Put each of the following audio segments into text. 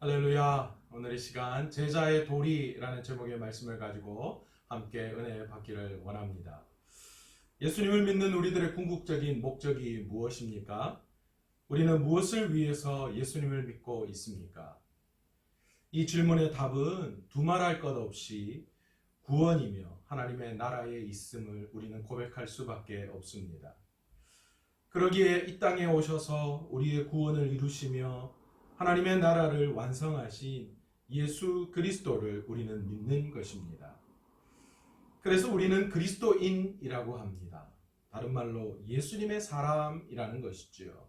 할렐루야. 오늘 이 시간 제자의 도리라는 제목의 말씀을 가지고 함께 은혜 받기를 원합니다. 예수님을 믿는 우리들의 궁극적인 목적이 무엇입니까? 우리는 무엇을 위해서 예수님을 믿고 있습니까? 이 질문의 답은 두말할 것 없이 구원이며 하나님의 나라에 있음을 우리는 고백할 수밖에 없습니다. 그러기에 이 땅에 오셔서 우리의 구원을 이루시며 하나님의 나라를 완성하신 예수 그리스도를 우리는 믿는 것입니다. 그래서 우리는 그리스도인이라고 합니다. 다른 말로 예수님의 사람이라는 것이지요.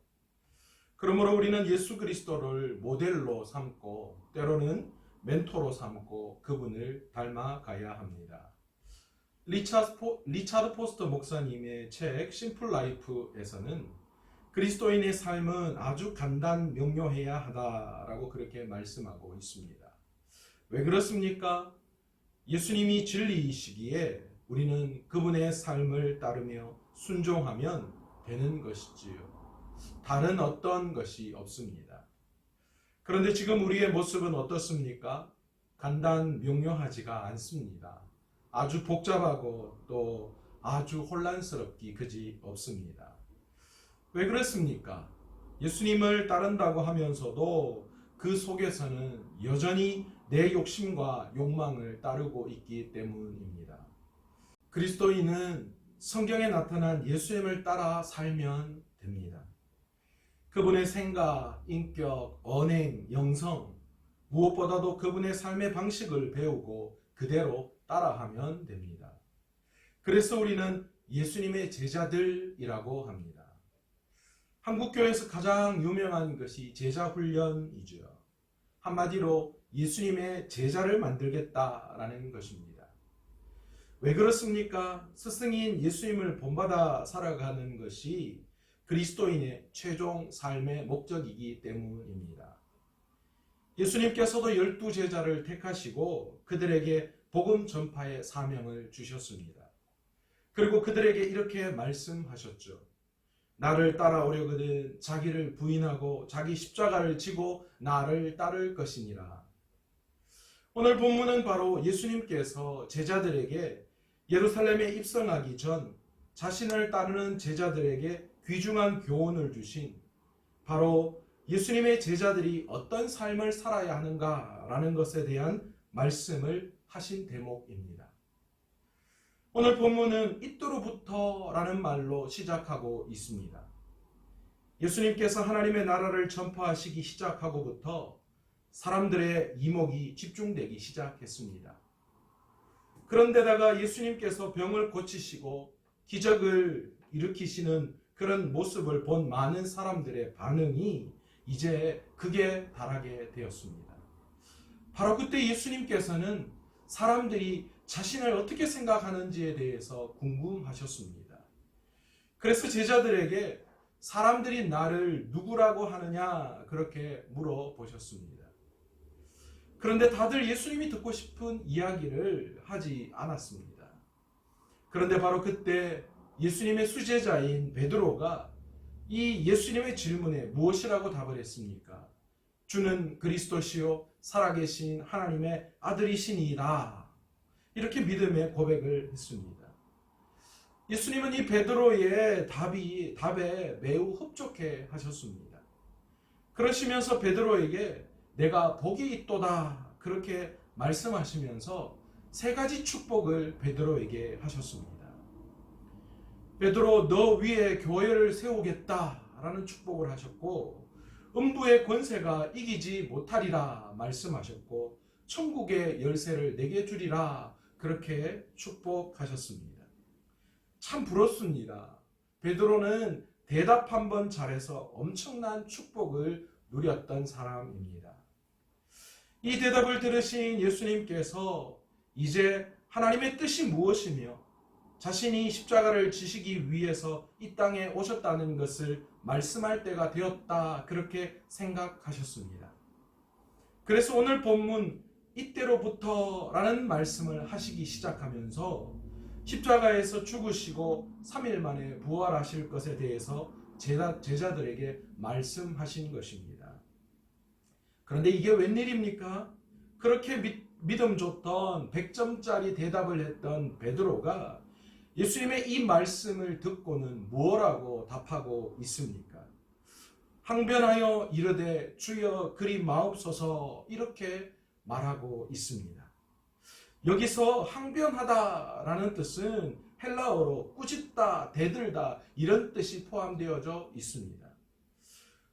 그러므로 우리는 예수 그리스도를 모델로 삼고 때로는 멘토로 삼고 그분을 닮아가야 합니다. 리차드 포스터 목사님의 책 심플 라이프에서는 그리스도인의 삶은 아주 간단 명료해야 하다라고 그렇게 말씀하고 있습니다. 왜 그렇습니까? 예수님이 진리이시기에 우리는 그분의 삶을 따르며 순종하면 되는 것이지요. 다른 어떤 것이 없습니다. 그런데 지금 우리의 모습은 어떻습니까? 간단 명료하지가 않습니다. 아주 복잡하고 또 아주 혼란스럽기 그지 없습니다. 왜 그렇습니까? 예수님을 따른다고 하면서도 그 속에서는 여전히 내 욕심과 욕망을 따르고 있기 때문입니다. 그리스도인은 성경에 나타난 예수님을 따라 살면 됩니다. 그분의 생각, 인격, 언행, 영성, 무엇보다도 그분의 삶의 방식을 배우고 그대로 따라하면 됩니다. 그래서 우리는 예수님의 제자들이라고 합니다. 한국교회에서 가장 유명한 것이 제자훈련이죠. 한마디로 예수님의 제자를 만들겠다라는 것입니다. 왜 그렇습니까? 스승인 예수님을 본받아 살아가는 것이 그리스도인의 최종 삶의 목적이기 때문입니다. 예수님께서도 12제자를 택하시고 그들에게 복음 전파의 사명을 주셨습니다. 그리고 그들에게 이렇게 말씀하셨죠. 나를 따라오려거든 자기를 부인하고 자기 십자가를 지고 나를 따를 것이니라. 오늘 본문은 바로 예수님께서 제자들에게 예루살렘에 입성하기 전 자신을 따르는 제자들에게 귀중한 교훈을 주신 바로 예수님의 제자들이 어떤 삶을 살아야 하는가라는 것에 대한 말씀을 하신 대목입니다. 오늘 본문은 이때로부터라는 말로 시작하고 있습니다. 예수님께서 하나님의 나라를 전파하시기 시작하고부터 사람들의 이목이 집중되기 시작했습니다. 그런데다가 예수님께서 병을 고치시고 기적을 일으키시는 그런 모습을 본 많은 사람들의 반응이 이제 극에 달하게 되었습니다. 바로 그때 예수님께서는 사람들이 자신을 어떻게 생각하는지에 대해서 궁금하셨습니다. 그래서 제자들에게 사람들이 나를 누구라고 하느냐 그렇게 물어보셨습니다. 그런데 다들 예수님이 듣고 싶은 이야기를 하지 않았습니다. 그런데 바로 그때 예수님의 수제자인 베드로가 이 예수님의 질문에 무엇이라고 답을 했습니까? 주는 그리스도시요 살아계신 하나님의 아들이시니이다. 이렇게 믿음의 고백을 했습니다. 예수님은 이 베드로의 답에 매우 흡족해 하셨습니다. 그러시면서 베드로에게 내가 복이 있도다 그렇게 말씀하시면서 세 가지 축복을 베드로에게 하셨습니다. 베드로 너 위에 교회를 세우겠다라는 축복을 하셨고 음부의 권세가 이기지 못하리라 말씀하셨고 천국의 열쇠를 내게 주리라 그렇게 축복하셨습니다. 참 부럽습니다. 베드로는 대답 한번 잘해서 엄청난 축복을 누렸던 사람입니다. 이 대답을 들으신 예수님께서 이제 하나님의 뜻이 무엇이며 자신이 십자가를 지시기 위해서 이 땅에 오셨다는 것을 말씀할 때가 되었다 그렇게 생각하셨습니다. 그래서 오늘 본문 이때로부터라는 말씀을 하시기 시작하면서 십자가에서 죽으시고 3일 만에 부활하실 것에 대해서 제자들에게 말씀하신 것입니다. 그런데 이게 웬일입니까? 그렇게 믿음 줬던 100점짜리 대답을 했던 베드로가 예수님의 이 말씀을 듣고는 뭐라고 답하고 있습니까? 항변하여 이르되 주여 그리 마옵소서, 이렇게 말하고 있습니다. 여기서 항변하다라는 뜻은 헬라어로 꾸짖다, 대들다, 이런 뜻이 포함되어져 있습니다.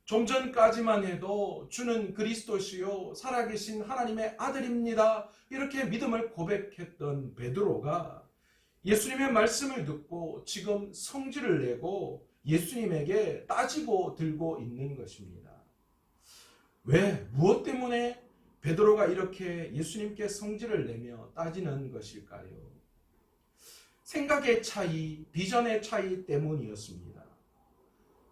좀 전까지만 해도 주는 그리스도시요 살아계신 하나님의 아들입니다, 이렇게 믿음을 고백했던 베드로가 예수님의 말씀을 듣고 지금 성질을 내고 예수님에게 따지고 들고 있는 것입니다. 왜? 무엇 때문에 베드로가 이렇게 예수님께 성질을 내며 따지는 것일까요? 생각의 차이, 비전의 차이 때문이었습니다.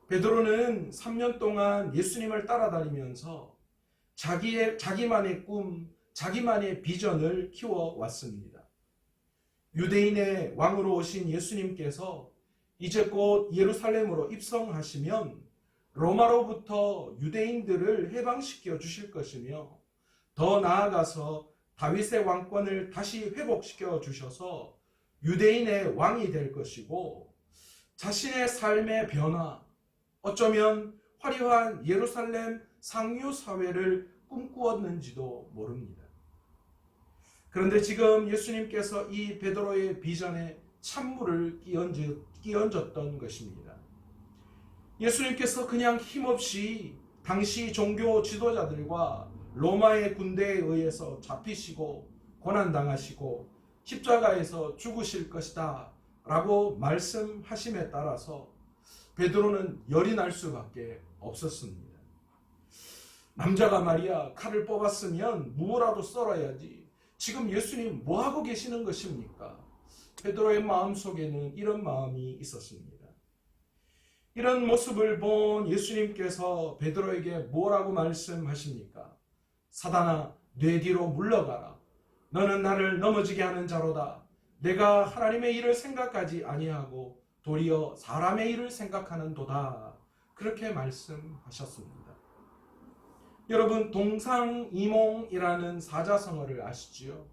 베드로는 3년 동안 예수님을 따라다니면서 자기만의 꿈, 자기만의 비전을 키워왔습니다. 유대인의 왕으로 오신 예수님께서 이제 곧 예루살렘으로 입성하시면 로마로부터 유대인들을 해방시켜 주실 것이며, 더 나아가서 다윗의 왕권을 다시 회복시켜 주셔서 유대인의 왕이 될 것이고, 자신의 삶의 변화, 어쩌면 화려한 예루살렘 상류 사회를 꿈꾸었는지도 모릅니다. 그런데 지금 예수님께서 이 베드로의 비전에 찬물을 끼얹었던 것입니다. 예수님께서 그냥 힘없이 당시 종교 지도자들과 로마의 군대에 의해서 잡히시고 고난당하시고 십자가에서 죽으실 것이다 라고 말씀하심에 따라서 베드로는 열이 날 수밖에 없었습니다. 남자가 말이야, 칼을 뽑았으면 무엇라도 썰어야지, 지금 예수님 뭐하고 계시는 것입니까? 베드로의 마음속에는 이런 마음이 있었습니다. 이런 모습을 본 예수님께서 베드로에게 뭐라고 말씀하십니까? 사단아, 뇌 뒤로 물러가라. 너는 나를 넘어지게 하는 자로다. 내가 하나님의 일을 생각하지 아니하고 도리어 사람의 일을 생각하는 도다. 그렇게 말씀하셨습니다. 여러분, 동상이몽이라는 사자성어를 아시지요?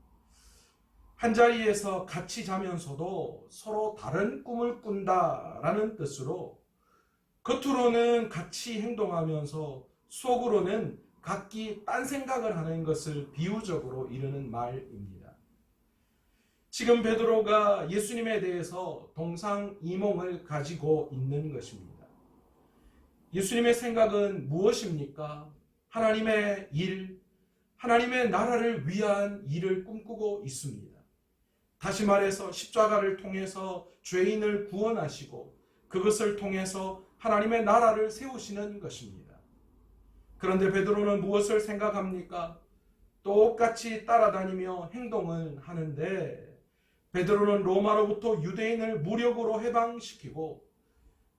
한자리에서 같이 자면서도 서로 다른 꿈을 꾼다라는 뜻으로 겉으로는 같이 행동하면서 속으로는 각기 딴 생각을 하는 것을 비유적으로 이르는 말입니다. 지금 베드로가 예수님에 대해서 동상이몽을 가지고 있는 것입니다. 예수님의 생각은 무엇입니까? 하나님의 일, 하나님의 나라를 위한 일을 꿈꾸고 있습니다. 다시 말해서 십자가를 통해서 죄인을 구원하시고 그것을 통해서 하나님의 나라를 세우시는 것입니다. 그런데 베드로는 무엇을 생각합니까? 똑같이 따라다니며 행동을 하는데, 베드로는 로마로부터 유대인을 무력으로 해방시키고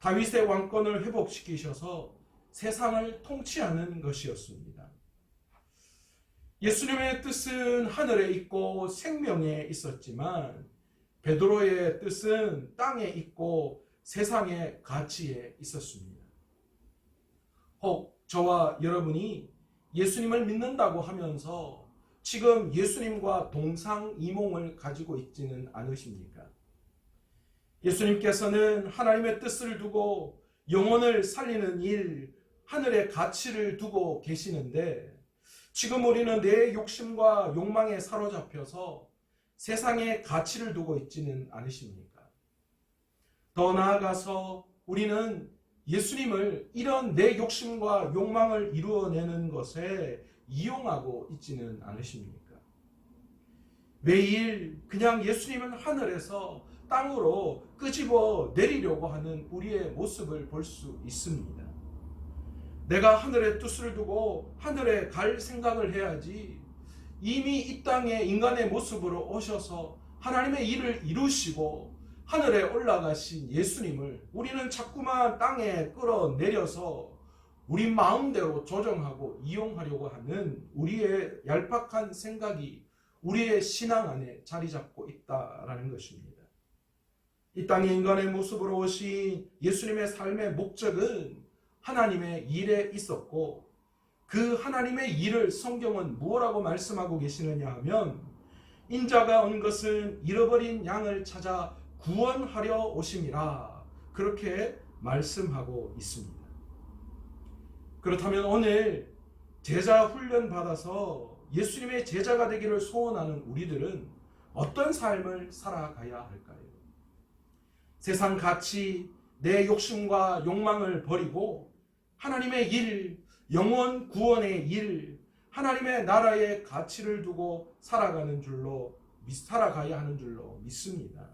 다윗의 왕권을 회복시키셔서 세상을 통치하는 것이었습니다. 예수님의 뜻은 하늘에 있고 생명에 있었지만 베드로의 뜻은 땅에 있고 세상의 가치에 있었습니다. 혹 저와 여러분이 예수님을 믿는다고 하면서 지금 예수님과 동상이몽을 가지고 있지는 않으십니까? 예수님께서는 하나님의 뜻을 두고 영혼을 살리는 일, 하늘의 가치를 두고 계시는데, 지금 우리는 내 욕심과 욕망에 사로잡혀서 세상의 가치를 두고 있지는 않으십니까? 더 나아가서 우리는 예수님을 이런 내 욕심과 욕망을 이루어내는 것에 이용하고 있지는 않으십니까? 매일 그냥 예수님은 하늘에서 땅으로 끄집어 내리려고 하는 우리의 모습을 볼 수 있습니다. 내가 하늘의 뜻을 두고 하늘에 갈 생각을 해야지, 이미 이 땅에 인간의 모습으로 오셔서 하나님의 일을 이루시고 하늘에 올라가신 예수님을 우리는 자꾸만 땅에 끌어내려서 우리 마음대로 조정하고 이용하려고 하는 우리의 얄팍한 생각이 우리의 신앙 안에 자리 잡고 있다라는 것입니다. 이 땅에 인간의 모습으로 오신 예수님의 삶의 목적은 하나님의 일에 있었고, 그 하나님의 일을 성경은 무엇라고 말씀하고 계시느냐 하면 인자가 온 것은 잃어버린 양을 찾아 구원하려 오심이라 그렇게 말씀하고 있습니다. 그렇다면 오늘 제자 훈련 받아서 예수님의 제자가 되기를 소원하는 우리들은 어떤 삶을 살아가야 할까요? 세상 가치, 내 욕심과 욕망을 버리고 하나님의 일, 영원 구원의 일, 하나님의 나라의 가치를 두고 살아가야 하는 줄로 믿습니다.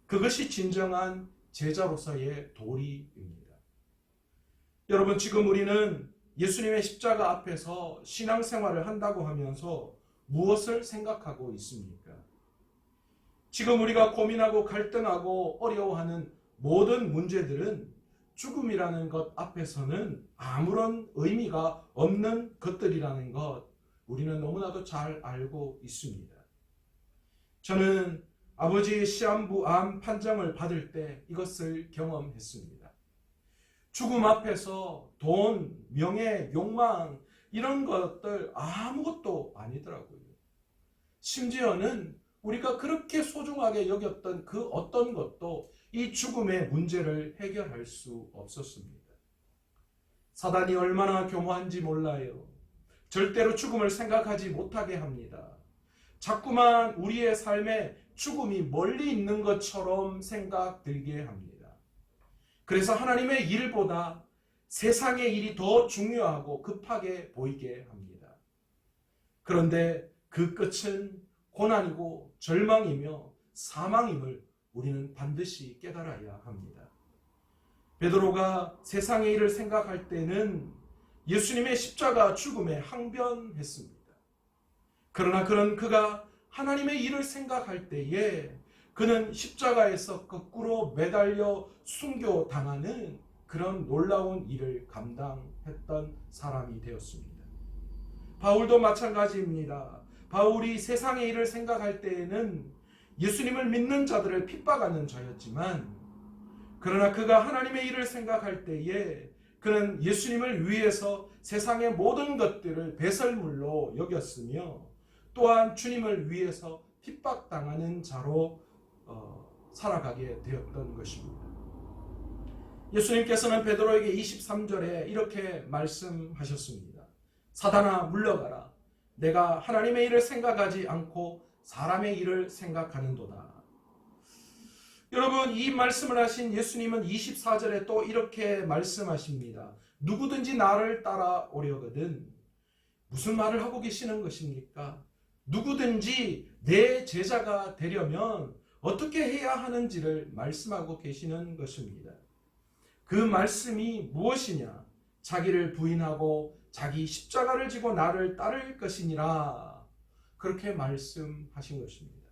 그것이 진정한 제자로서의 도리입니다. 여러분, 지금 우리는 예수님의 십자가 앞에서 신앙생활을 한다고 하면서 무엇을 생각하고 있습니까? 지금 우리가 고민하고 갈등하고 어려워하는 모든 문제들은 죽음이라는 것 앞에서는 아무런 의미가 없는 것들이라는 것 우리는 너무나도 잘 알고 있습니다. 저는 아버지의 시한부 암 판정을 받을 때 이것을 경험했습니다. 죽음 앞에서 돈, 명예, 욕망 이런 것들 아무것도 아니더라고요. 심지어는 우리가 그렇게 소중하게 여겼던 그 어떤 것도 이 죽음의 문제를 해결할 수 없었습니다. 사단이 얼마나 교묘한지 몰라요. 절대로 죽음을 생각하지 못하게 합니다. 자꾸만 우리의 삶에 죽음이 멀리 있는 것처럼 생각들게 합니다. 그래서 하나님의 일보다 세상의 일이 더 중요하고 급하게 보이게 합니다. 그런데 그 끝은 고난이고 절망이며 사망임을 우리는 반드시 깨달아야 합니다. 베드로가 세상의 일을 생각할 때는 예수님의 십자가 죽음에 항변했습니다. 그러나 그가 하나님의 일을 생각할 때에 그는 십자가에서 거꾸로 매달려 순교당하는 그런 놀라운 일을 감당했던 사람이 되었습니다. 바울도 마찬가지입니다. 바울이 세상의 일을 생각할 때에는 예수님을 믿는 자들을 핍박하는 자였지만 그러나 그가 하나님의 일을 생각할 때에 그는 예수님을 위해서 세상의 모든 것들을 배설물로 여겼으며 또한 주님을 위해서 핍박당하는 자로 살아가게 되었던 것입니다. 예수님께서는 베드로에게 23절에 이렇게 말씀하셨습니다. 사단아 물러가라. 내가 하나님의 일을 생각하지 않고 사람의 일을 생각하는도다. 여러분, 이 말씀을 하신 예수님은 24절에 또 이렇게 말씀하십니다. 누구든지 나를 따라오려거든. 무슨 말을 하고 계시는 것입니까? 누구든지 내 제자가 되려면 어떻게 해야 하는지를 말씀하고 계시는 것입니다. 그 말씀이 무엇이냐? 자기를 부인하고 자기 십자가를 지고 나를 따를 것이니라. 그렇게 말씀하신 것입니다.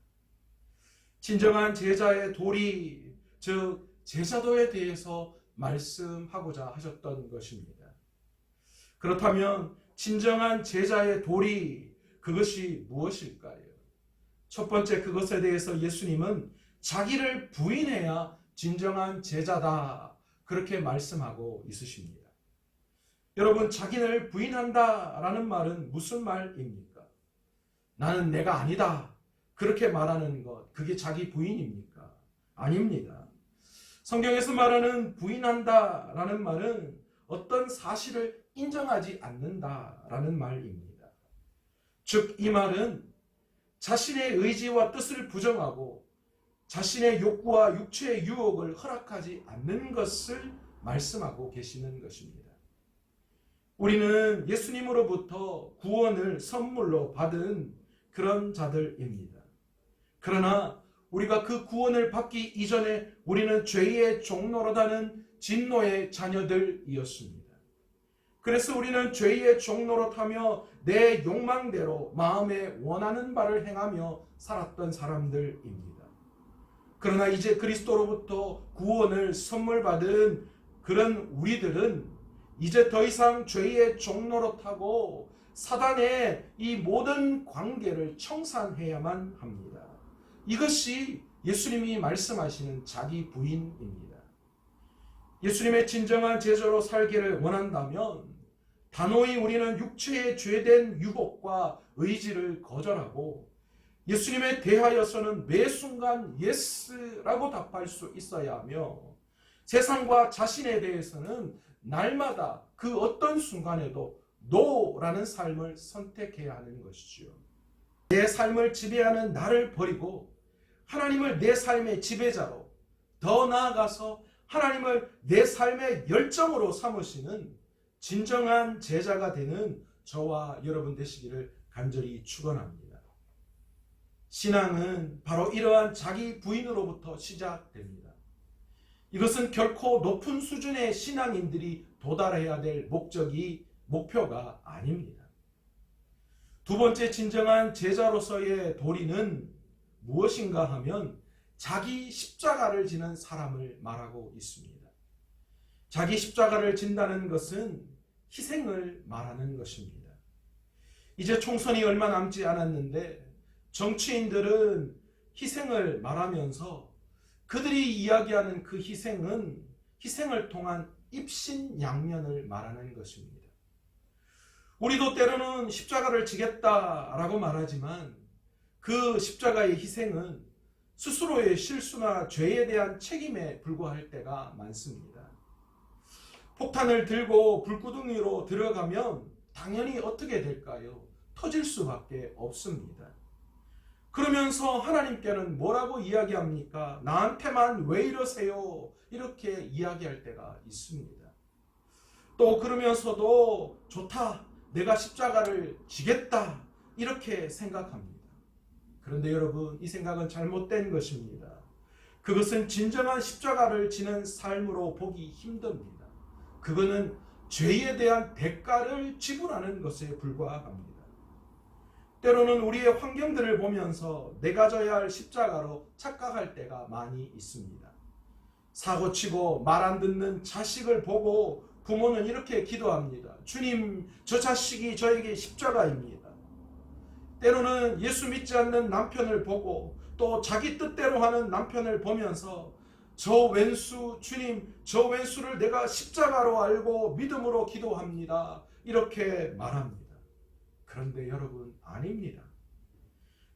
진정한 제자의 도리, 즉 제자도에 대해서 말씀하고자 하셨던 것입니다. 그렇다면 진정한 제자의 도리, 그것이 무엇일까요? 첫 번째, 그것에 대해서 예수님은 자기를 부인해야 진정한 제자다, 그렇게 말씀하고 있으십니다. 여러분, 자기를 부인한다라는 말은 무슨 말입니까? 나는 내가 아니다, 그렇게 말하는 것, 그게 자기 부인입니까? 아닙니다. 성경에서 말하는 부인한다라는 말은 어떤 사실을 인정하지 않는다라는 말입니다. 즉, 이 말은 자신의 의지와 뜻을 부정하고 자신의 욕구와 육체의 유혹을 허락하지 않는 것을 말씀하고 계시는 것입니다. 우리는 예수님으로부터 구원을 선물로 받은 그런 자들입니다. 그러나 우리가 그 구원을 받기 이전에 우리는 죄의 종노릇하는 진노의 자녀들이었습니다. 그래서 우리는 죄의 종노릇하며 내 욕망대로 마음에 원하는 바를 행하며 살았던 사람들입니다. 그러나 이제 그리스도로부터 구원을 선물 받은 그런 우리들은 이제 더 이상 죄의 종노릇하고 사단의 이 모든 관계를 청산해야만 합니다. 이것이 예수님이 말씀하시는 자기 부인입니다. 예수님의 진정한 제자로 살기를 원한다면 단호히 우리는 육체의 죄된 유혹과 의지를 거절하고 예수님에 대하여서는 매 순간 예스라고 답할 수 있어야 하며 세상과 자신에 대해서는 날마다 그 어떤 순간에도 노라는 삶을 선택해야 하는 것이지요. 내 삶을 지배하는 나를 버리고 하나님을 내 삶의 지배자로, 더 나아가서 하나님을 내 삶의 열정으로 삼으시는 진정한 제자가 되는 저와 여러분 되시기를 간절히 축원합니다. 신앙은 바로 이러한 자기 부인으로부터 시작됩니다. 이것은 결코 높은 수준의 신앙인들이 도달해야 될 목표가 아닙니다. 두 번째 진정한 제자로서의 도리는 무엇인가 하면 자기 십자가를 지는 사람을 말하고 있습니다. 자기 십자가를 진다는 것은 희생을 말하는 것입니다. 이제 총선이 얼마 남지 않았는데 정치인들은 희생을 말하면서 그들이 이야기하는 그 희생은 희생을 통한 입신양면을 말하는 것입니다. 우리도 때로는 십자가를 지겠다라고 말하지만 그 십자가의 희생은 스스로의 실수나 죄에 대한 책임에 불과할 때가 많습니다. 폭탄을 들고 불구덩이로 들어가면 당연히 어떻게 될까요? 터질 수밖에 없습니다. 그러면서 하나님께는 뭐라고 이야기합니까? 나한테만 왜 이러세요? 이렇게 이야기할 때가 있습니다. 또 그러면서도 좋다, 내가 십자가를 지겠다, 이렇게 생각합니다. 그런데 여러분, 이 생각은 잘못된 것입니다. 그것은 진정한 십자가를 지는 삶으로 보기 힘듭니다. 그거는 죄에 대한 대가를 지불하는 것에 불과합니다. 때로는 우리의 환경들을 보면서 내가 져야 할 십자가로 착각할 때가 많이 있습니다. 사고치고 말 안 듣는 자식을 보고 부모는 이렇게 기도합니다. 주님, 저 자식이 저에게 십자가입니다. 때로는 예수 믿지 않는 남편을 보고 또 자기 뜻대로 하는 남편을 보면서 저 왼수, 주님, 저 왼수를 내가 십자가로 알고 믿음으로 기도합니다. 이렇게 말합니다. 그런데 여러분, 아닙니다.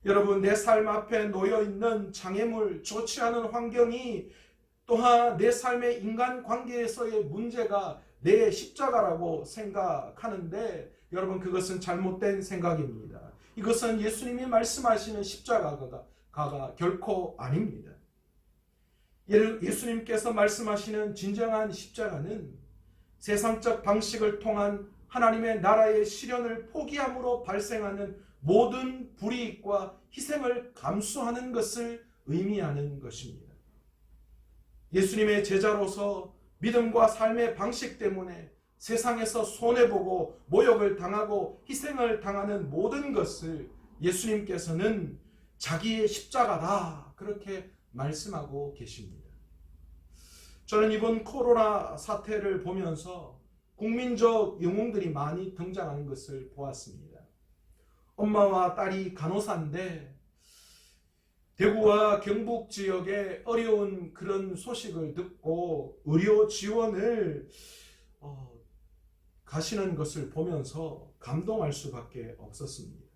여러분, 내 삶 앞에 놓여있는 장애물, 좋지 않은 환경이 또한 내 삶의 인간관계에서의 문제가 내 십자가라고 생각하는데 여러분, 그것은 잘못된 생각입니다. 이것은 예수님이 말씀하시는 십자가가 결코 아닙니다. 예수님께서 말씀하시는 진정한 십자가는 세상적 방식을 통한 하나님의 나라의 실현을 포기함으로 발생하는 모든 불이익과 희생을 감수하는 것을 의미하는 것입니다. 예수님의 제자로서 믿음과 삶의 방식 때문에 세상에서 손해보고 모욕을 당하고 희생을 당하는 모든 것을 예수님께서는 자기의 십자가다, 그렇게 말씀하고 계십니다. 저는 이번 코로나 사태를 보면서 국민적 영웅들이 많이 등장하는 것을 보았습니다. 엄마와 딸이 간호사인데 대구와 경북 지역의 어려운 그런 소식을 듣고 의료 지원을 가시는 것을 보면서 감동할 수밖에 없었습니다.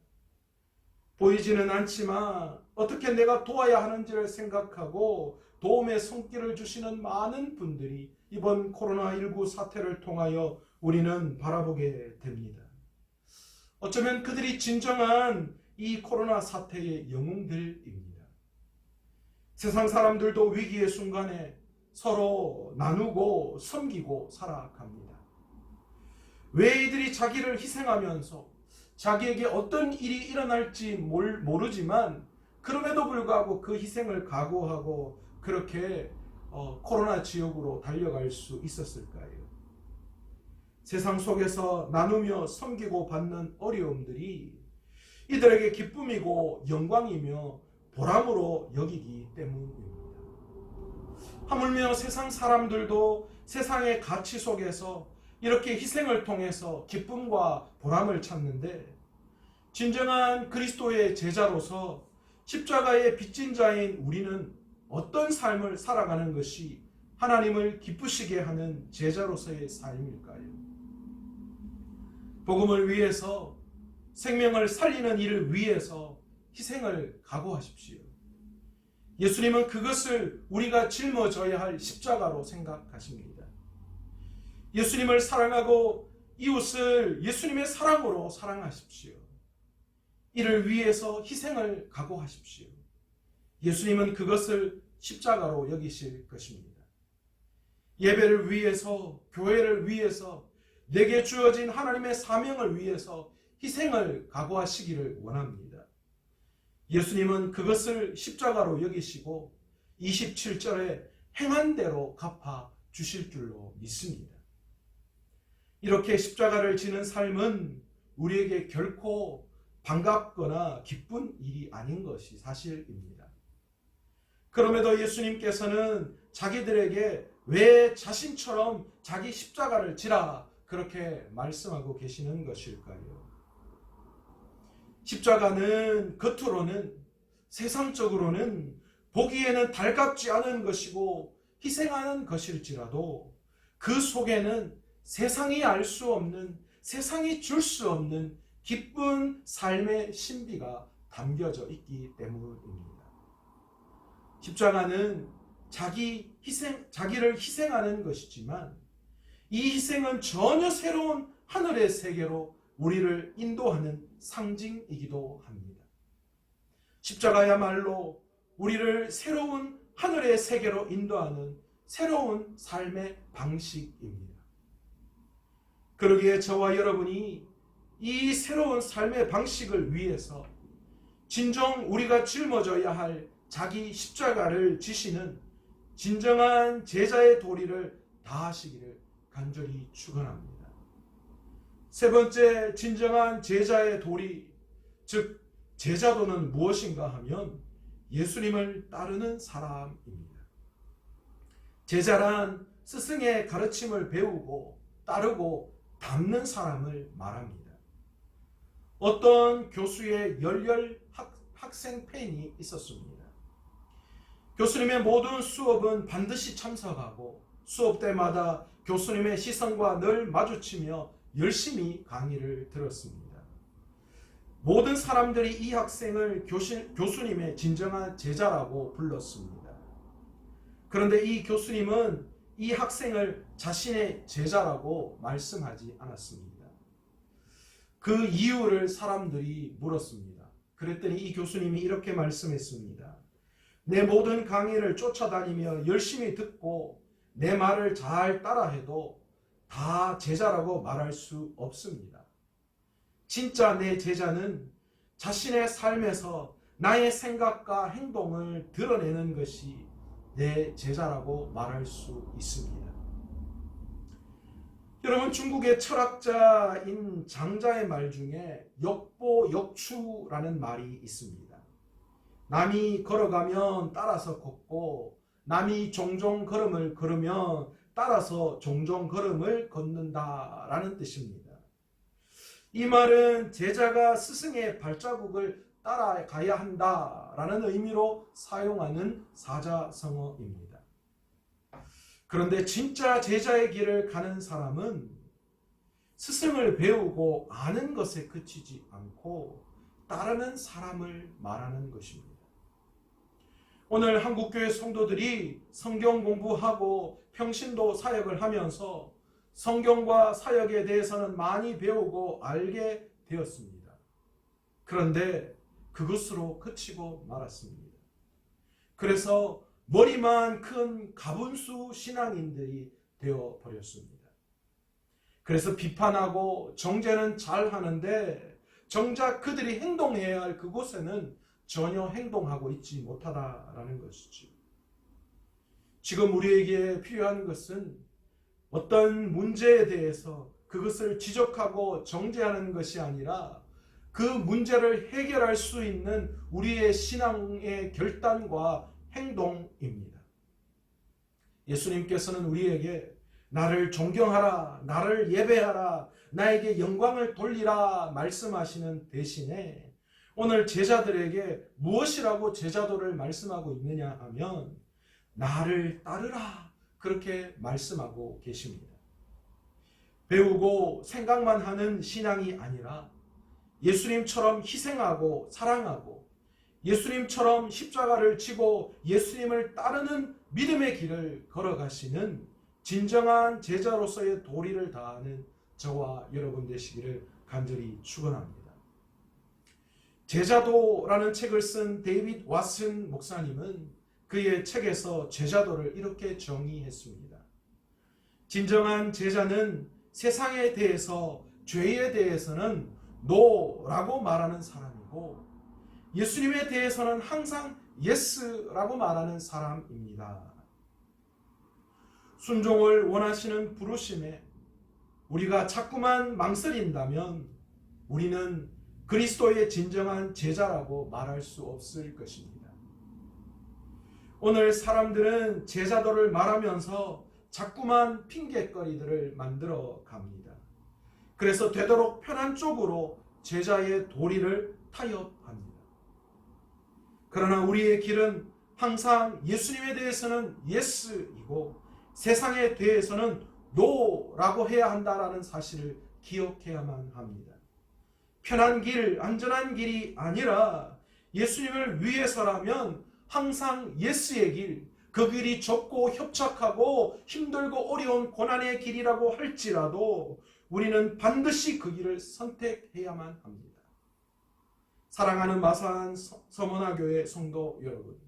보이지는 않지만 어떻게 내가 도와야 하는지를 생각하고 도움의 손길을 주시는 많은 분들이 이번 코로나19 사태를 통하여 우리는 바라보게 됩니다. 어쩌면 그들이 진정한 이 코로나 사태의 영웅들입니다. 세상 사람들도 위기의 순간에 서로 나누고 섬기고 살아갑니다. 왜 이들이 자기를 희생하면서 자기에게 어떤 일이 일어날지 모르지만 그럼에도 불구하고 그 희생을 각오하고 그렇게 코로나 지역으로 달려갈 수 있었을까요? 세상 속에서 나누며 섬기고 받는 어려움들이 이들에게 기쁨이고 영광이며 보람으로 여기기 때문입니다. 하물며 세상 사람들도 세상의 가치 속에서 이렇게 희생을 통해서 기쁨과 보람을 찾는데 진정한 그리스도의 제자로서 십자가의 빚진 자인 우리는 어떤 삶을 살아가는 것이 하나님을 기쁘시게 하는 제자로서의 삶일까요? 복음을 위해서, 생명을 살리는 일을 위해서 희생을 각오하십시오. 예수님은 그것을 우리가 짊어져야 할 십자가로 생각하십니다. 예수님을 사랑하고 이웃을 예수님의 사랑으로 사랑하십시오. 이를 위해서 희생을 각오하십시오. 예수님은 그것을 십자가로 여기실 것입니다. 예배를 위해서, 교회를 위해서, 내게 주어진 하나님의 사명을 위해서 희생을 각오하시기를 원합니다. 예수님은 그것을 십자가로 여기시고 27절에 행한 대로 갚아 주실 줄로 믿습니다. 이렇게 십자가를 지는 삶은 우리에게 결코 반갑거나 기쁜 일이 아닌 것이 사실입니다. 그럼에도 예수님께서는 자기들에게 왜 자신처럼 자기 십자가를 지라 그렇게 말씀하고 계시는 것일까요? 십자가는 겉으로는, 세상적으로는 보기에는 달갑지 않은 것이고 희생하는 것일지라도 그 속에는 세상이 알 수 없는, 세상이 줄 수 없는 기쁜 삶의 신비가 담겨져 있기 때문입니다. 십자가는 자기를 희생하는 것이지만 이 희생은 전혀 새로운 하늘의 세계로 우리를 인도하는 상징이기도 합니다. 십자가야말로 우리를 새로운 하늘의 세계로 인도하는 새로운 삶의 방식입니다. 그러기에 저와 여러분이 이 새로운 삶의 방식을 위해서 진정 우리가 짊어져야 할 자기 십자가를 지시는 진정한 제자의 도리를 다하시기를 간절히 축원합니다. 세 번째 진정한 제자의 도리, 즉 제자도는 무엇인가 하면 예수님을 따르는 사람입니다. 제자란 스승의 가르침을 배우고 따르고 담는 사람을 말합니다. 어떤 교수의 열렬 학생 팬이 있었습니다. 교수님의 모든 수업은 반드시 참석하고 수업 때마다 교수님의 시선과 늘 마주치며 열심히 강의를 들었습니다. 모든 사람들이 이 학생을 교수님의 진정한 제자라고 불렀습니다. 그런데 이 교수님은 이 학생을 자신의 제자라고 말씀하지 않았습니다. 그 이유를 사람들이 물었습니다. 그랬더니 이 교수님이 이렇게 말씀했습니다. 내 모든 강의를 쫓아다니며 열심히 듣고 내 말을 잘 따라해도 다 제자라고 말할 수 없습니다. 진짜 내 제자는 자신의 삶에서 나의 생각과 행동을 드러내는 것이 내 제자라고 말할 수 있습니다. 여러분, 중국의 철학자인 장자의 말 중에 역보역추라는 말이 있습니다. 남이 걸어가면 따라서 걷고 남이 종종 걸음을 걸으면 따라서 종종 걸음을 걷는다라는 뜻입니다. 이 말은 제자가 스승의 발자국을 따라가야 한다라는 의미로 사용하는 사자성어입니다. 그런데 진짜 제자의 길을 가는 사람은 스승을 배우고 아는 것에 그치지 않고 따르는 사람을 말하는 것입니다. 오늘 한국교회 성도들이 성경 공부하고 평신도 사역을 하면서 성경과 사역에 대해서는 많이 배우고 알게 되었습니다. 그런데 그것으로 그치고 말았습니다. 그래서 머리만 큰 가분수 신앙인들이 되어버렸습니다. 그래서 비판하고 정죄는 잘하는데 정작 그들이 행동해야 할 그곳에는 전혀 행동하고 있지 못하다라는 것이죠. 지금 우리에게 필요한 것은 어떤 문제에 대해서 그것을 지적하고 정죄하는 것이 아니라 그 문제를 해결할 수 있는 우리의 신앙의 결단과 행동입니다. 예수님께서는 우리에게 나를 존경하라, 나를 예배하라, 나에게 영광을 돌리라 말씀하시는 대신에 오늘 제자들에게 무엇이라고 제자도를 말씀하고 있느냐 하면 나를 따르라 그렇게 말씀하고 계십니다. 배우고 생각만 하는 신앙이 아니라 예수님처럼 희생하고 사랑하고 예수님처럼 십자가를 지고 예수님을 따르는 믿음의 길을 걸어가시는 진정한 제자로서의 도리를 다하는 저와 여러분 되시기를 간절히 축원합니다. 제자도라는 책을 쓴 데이빗 왓슨 목사님은 그의 책에서 제자도를 이렇게 정의했습니다. 진정한 제자는 세상에 대해서 죄에 대해서는 노라고 말하는 사람이고 예수님에 대해서는 항상 예스라고 말하는 사람입니다. 순종을 원하시는 부르심에 우리가 자꾸만 망설인다면 우리는 그리스도의 진정한 제자라고 말할 수 없을 것입니다. 오늘 사람들은 제자도를 말하면서 자꾸만 핑계거리들을 만들어 갑니다. 그래서 되도록 편한 쪽으로 제자의 도리를 타협합니다. 그러나 우리의 길은 항상 예수님에 대해서는 예스이고 세상에 대해서는 노라고 해야 한다는 사실을 기억해야만 합니다. 편한 길, 안전한 길이 아니라 예수님을 위해서라면 항상 예스의 길, 그 길이 좁고 협착하고 힘들고 어려운 고난의 길이라고 할지라도 우리는 반드시 그 길을 선택해야만 합니다. 사랑하는 마산 서문화교회 성도 여러분,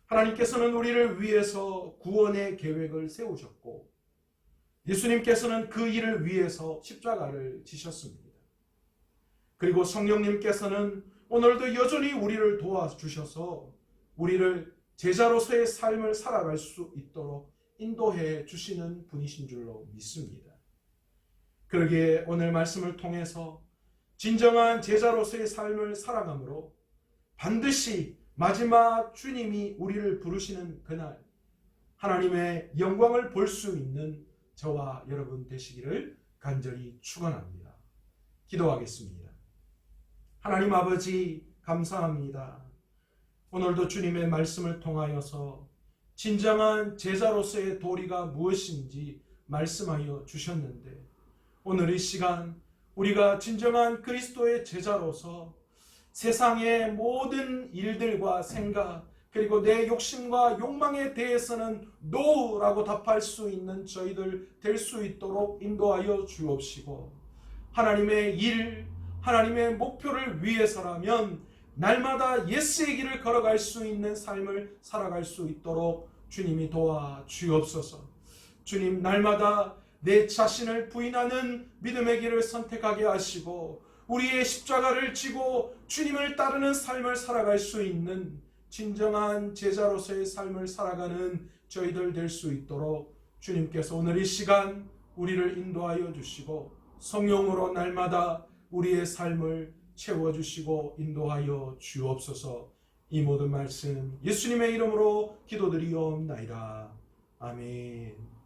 하나님께서는 우리를 위해서 구원의 계획을 세우셨고 예수님께서는 그 일을 위해서 십자가를 지셨습니다. 그리고 성령님께서는 오늘도 여전히 우리를 도와주셔서 우리를 제자로서의 삶을 살아갈 수 있도록 인도해 주시는 분이신 줄로 믿습니다. 그러기에 오늘 말씀을 통해서 진정한 제자로서의 삶을 살아감으로 반드시 마지막 주님이 우리를 부르시는 그날 하나님의 영광을 볼 수 있는 저와 여러분 되시기를 간절히 축원합니다. 기도하겠습니다. 하나님 아버지 감사합니다. 오늘도 주님의 말씀을 통하여서 진정한 제자로서의 도리가 무엇인지 말씀하여 주셨는데 오늘 이 시간 우리가 진정한 그리스도의 제자로서 세상의 모든 일들과 생각 그리고 내 욕심과 욕망에 대해서는 노라고 답할 수 있는 저희들 될 수 있도록 인도하여 주옵시고 하나님의 일, 하나님의 목표를 위해서라면 날마다 예스의 길을 걸어갈 수 있는 삶을 살아갈 수 있도록 주님이 도와 주옵소서. 주님 날마다 내 자신을 부인하는 믿음의 길을 선택하게 하시고 우리의 십자가를 지고 주님을 따르는 삶을 살아갈 수 있는 진정한 제자로서의 삶을 살아가는 저희들 될 수 있도록 주님께서 오늘 이 시간 우리를 인도하여 주시고 성령으로 날마다 우리의 삶을 채워주시고 인도하여 주옵소서. 이 모든 말씀 예수님의 이름으로 기도드리옵나이다. 아멘.